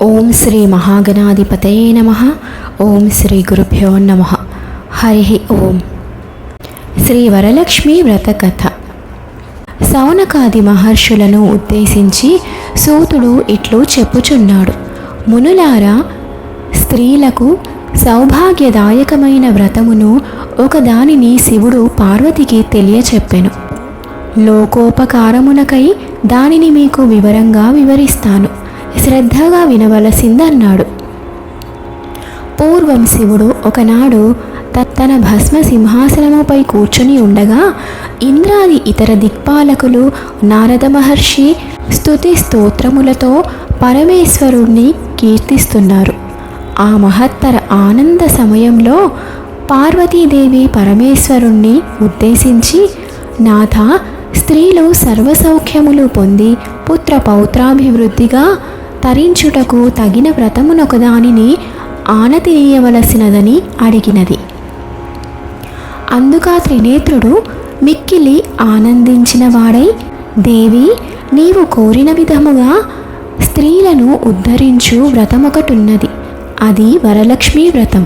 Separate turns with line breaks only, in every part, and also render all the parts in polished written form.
ఓం శ్రీ మహాగణాధిపతయే నమః. ఓం శ్రీ గురుభ్యో నమః. హరి ఓం. శ్రీ వరలక్ష్మి వ్రత కథ. సౌనకాది మహర్షులను ఉద్దేశించి సూతుడు ఇట్లు చెప్పుచున్నాడు. మునులారా, స్త్రీలకు సౌభాగ్యదాయకమైన వ్రతమును ఒకదానిని శివుడు పార్వతికి తెలియచెప్పెను. లోకోపకారమునకై దానిని మీకు వివరంగా వివరిస్తాను, శ్రద్ధగా వినవలసిందన్నాడు. పూర్వం శివుడు ఒకనాడు తన భస్మ సింహాసనముపై కూర్చుని ఉండగా ఇంద్రాది ఇతర దిక్పాలకులు నారద మహర్షి స్తుతి స్తోత్రములతో పరమేశ్వరుణ్ణి కీర్తిస్తున్నారు. ఆ మహత్తర ఆనంద సమయంలో పార్వతీదేవి పరమేశ్వరుణ్ణి ఉద్దేశించి, నాథ, స్త్రీలు సర్వసౌఖ్యములు పొంది పుత్ర పౌత్రాభివృద్ధిగా తరించుటకు తగిన వ్రతమునొకదానిని ఆనతినీయవలసినదని అడిగినది. అందుకా త్రినేత్రుడు మిక్కిలి ఆనందించిన వాడై, దేవి, నీవు కోరిన విధముగా స్త్రీలను ఉద్ధరించు వ్రతమొకటున్నది. అది వరలక్ష్మీ వ్రతం.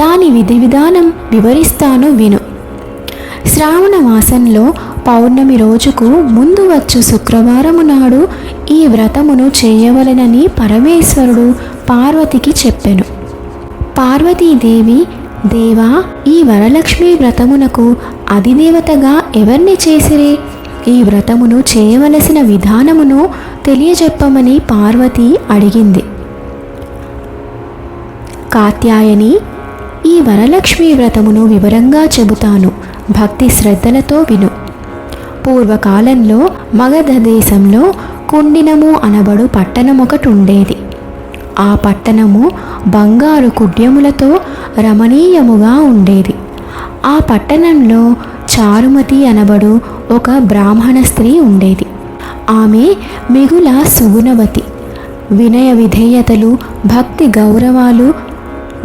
దాని విధి విధానం వివరిస్తాను, విను. శ్రావణ మాసంలో పౌర్ణమి రోజుకు ముందు వచ్చు శుక్రవారము నాడు ఈ వ్రతమును చేయవలెనని పరమేశ్వరుడు పార్వతికి చెప్పెను. పార్వతీదేవి, దేవా, ఈ వరలక్ష్మీ వ్రతమునకు అధిదేవతగా ఎవరిని చేసిరే? ఈ వ్రతమును చేయవలసిన విధానమును తెలియజెప్పమని పార్వతి అడిగింది. కాత్యాయని, ఈ వరలక్ష్మీ వ్రతమును వివరంగా చెబుతాను, భక్తి శ్రద్ధలతో విను. పూర్వకాలంలో మగధ దేశంలో కుండినము అనబడు పట్టణమొకటి ఉండేది. ఆ పట్టణము బంగారు కుడ్యములతో రమణీయముగా ఉండేది. ఆ పట్టణంలో చారుమతి అనబడు ఒక బ్రాహ్మణ స్త్రీ ఉండేది. ఆమె మిగుల సుగుణవతి, వినయ విధేయతలు, భక్తి గౌరవాలు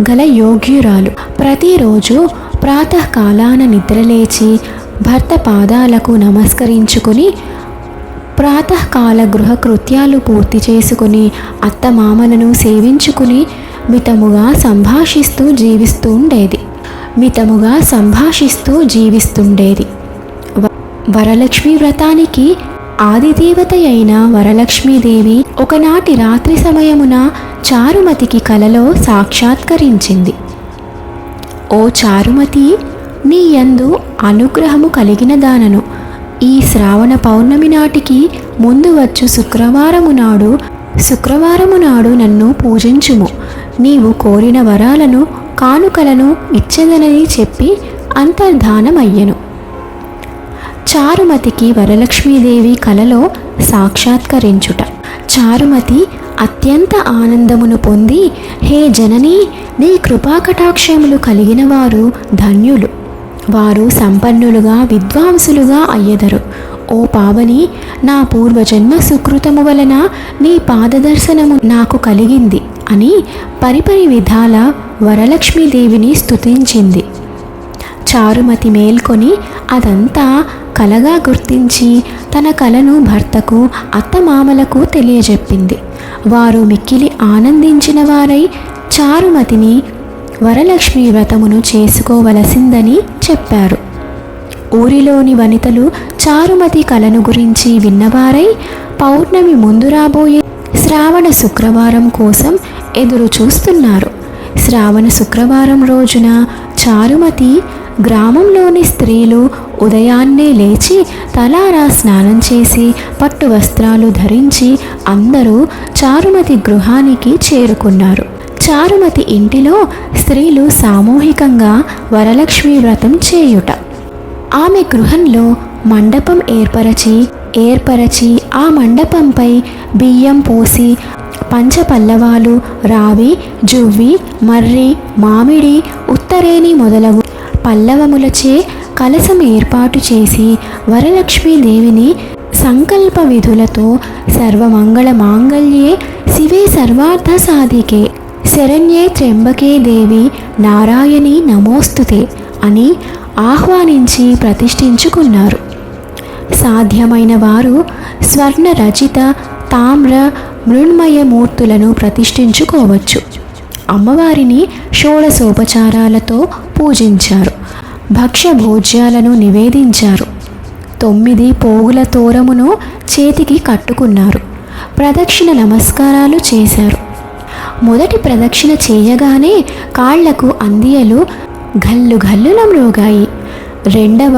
గల యోగ్యురాలు. ప్రతిరోజు ప్రాతకాలాన నిద్రలేచి భర్త పాదాలకు నమస్కరించుకుని ప్రాతకాల గృహకృత్యాలు పూర్తి చేసుకుని అత్తమామలను సేవించుకుని మితముగా సంభాషిస్తూ జీవిస్తుండేది. వరలక్ష్మీ వ్రతానికి ఆదిదేవత అయిన వరలక్ష్మీదేవి ఒకనాటి రాత్రి సమయమున చారుమతికి కలలో సాక్షాత్కరించింది. ఓ చారుమతి, నీ యందు అనుగ్రహము కలిగిన దానను. ఈ శ్రావణ పౌర్ణమి నాటికి ముందు వచ్చు శుక్రవారము నాడు నన్ను పూజించుము. నీవు కోరిన వరాలను, కానుకలను ఇచ్చెదనని చెప్పి అంతర్ధానమయ్యెను. చారుమతికి వరలక్ష్మీదేవి కలలో సాక్షాత్కరించుట. చారుమతి అత్యంత ఆనందమును పొంది, హే జననీ, నీ కృపాకటాక్షములు కలిగిన వారు ధన్యులు. వారు సంపన్నులుగా విద్వాంసులుగా అయ్యెదరు. ఓ పావని, నా పూర్వజన్మ సుకృతము వలన నీ పాదదర్శనము నాకు కలిగింది అని పరిపరి విధాల వరలక్ష్మీదేవిని స్తుతించింది. చారుమతి మేల్కొని అదంతా కలగా గుర్తించి తన కలను భర్తకు, అత్తమామలకు తెలియజెప్పింది. వారు మిక్కిలి ఆనందించిన వారై చారుమతిని వరలక్ష్మీ వ్రతమును చేసుకోవలసిందని చెప్పారు. ఊరిలోని వనితలు చారుమతి కలను గురించి విన్నవారై పౌర్ణమి ముందు రాబోయే శ్రావణ శుక్రవారం కోసం ఎదురు చూస్తున్నారు. శ్రావణ శుక్రవారం రోజున చారుమతి గ్రామంలోని స్త్రీలు ఉదయాన్నే లేచి తలారా స్నానం చేసి పట్టు వస్త్రాలు ధరించి అందరూ చారుమతి గృహానికి చేరుకున్నారు. చారుమతి ఇంటిలో స్త్రీలు సామూహికంగా వరలక్ష్మీ వ్రతం చేయుట. ఆమె గృహంలో మండపం ఏర్పరచి ఆ మండపంపై బియ్యం పోసి పంచపల్లవాలు, రావి, జువ్వి, మర్రి, మామిడి, ఉత్తరేణి మొదలగు పల్లవములచే కలశం ఏర్పాటు చేసి వరలక్ష్మీదేవిని సంకల్ప విధులతో సర్వమంగళ మాంగళ్యే శివే సర్వార్థ సాధికే శరణ్యే త్ర్యంబకే దేవి నారాయణి నమోస్తుతే అని ఆహ్వానించి ప్రతిష్ఠించుకున్నారు. సాధ్యమైన వారు స్వర్ణ రచిత, తామ్ర, మృణ్మయ మూర్తులను ప్రతిష్ఠించుకోవచ్చు. అమ్మవారిని షోడశోపచారాలతో పూజించారు. భక్ష్య భోజ్యాలను నివేదించారు. 9 పోగుల తోరమును చేతికి కట్టుకున్నారు. ప్రదక్షిణ నమస్కారాలు చేశారు. మొదటి ప్రదక్షిణ చేయగానే కాళ్లకు అందియలు గల్లు గల్లున మ్రోగాయి. రెండవ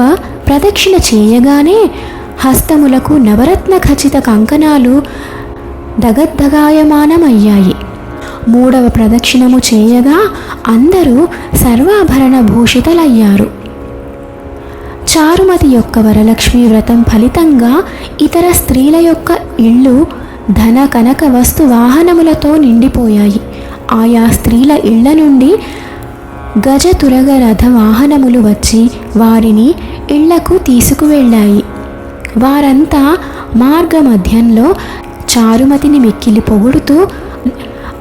ప్రదక్షిణ చేయగానే హస్తములకు నవరత్న ఖచిత కంకణాలు దగద్దగాయమానమయ్యాయి. మూడవ ప్రదక్షిణము చేయగా అందరూ సర్వాభరణ భూషితలయ్యారు. చారుమతి యొక్క వరలక్ష్మి వ్రతం ఫలితంగా ఇతర స్త్రీల యొక్క ఇళ్ళు ధన కనక వస్తు వాహనములతో నిండిపోయాయి. ఆయా స్త్రీల ఇళ్ల నుండి గజతురగ రథ వాహనములు వచ్చి వారిని ఇళ్లకు తీసుకువెళ్ళాయి. వారంతా మార్గ మధ్యంలో చారుమతిని మిక్కిలి పొగుడుతూ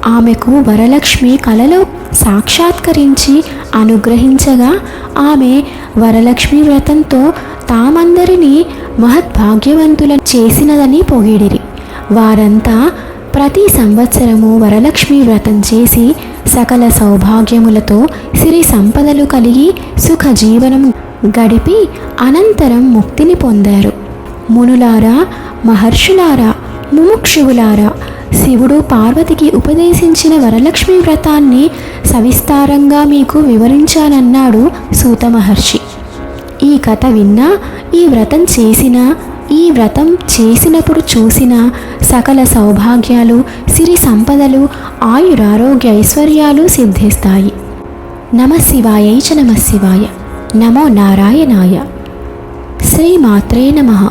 ఆమెకు వరలక్ష్మి కలలో సాక్షాత్కరించి అనుగ్రహించగా ఆమె వరలక్ష్మి వ్రతంతో తామందరినీ మహద్భాగ్యవంతులను చేసినదని పొగిడిరి. వారంతా ప్రతి సంవత్సరము వరలక్ష్మి వ్రతం చేసి సకల సౌభాగ్యములతో సిరి సంపదలు కలిగి సుఖ జీవనం గడిపి అనంతరం ముక్తిని పొందారు. మునులారా, మహర్షులారా, ముముక్షువులారా, శివుడు పార్వతికి ఉపదేశించిన వరలక్ష్మి వ్రతాన్ని సవిస్తారంగా మీకు వివరించానన్నాడు సూత మహర్షి. ఈ కథ విన్నా, ఈ వ్రతం చేసినప్పుడు చూసిన సకల సౌభాగ్యాలు, సిరి సంపదలు, ఆయురారోగ్య ఐశ్వర్యాలు సిద్ధిస్తాయి. నమఃశివాయై చ నమఃశివాయ. నమో నారాయణాయ. శ్రీమాత్రే నమః.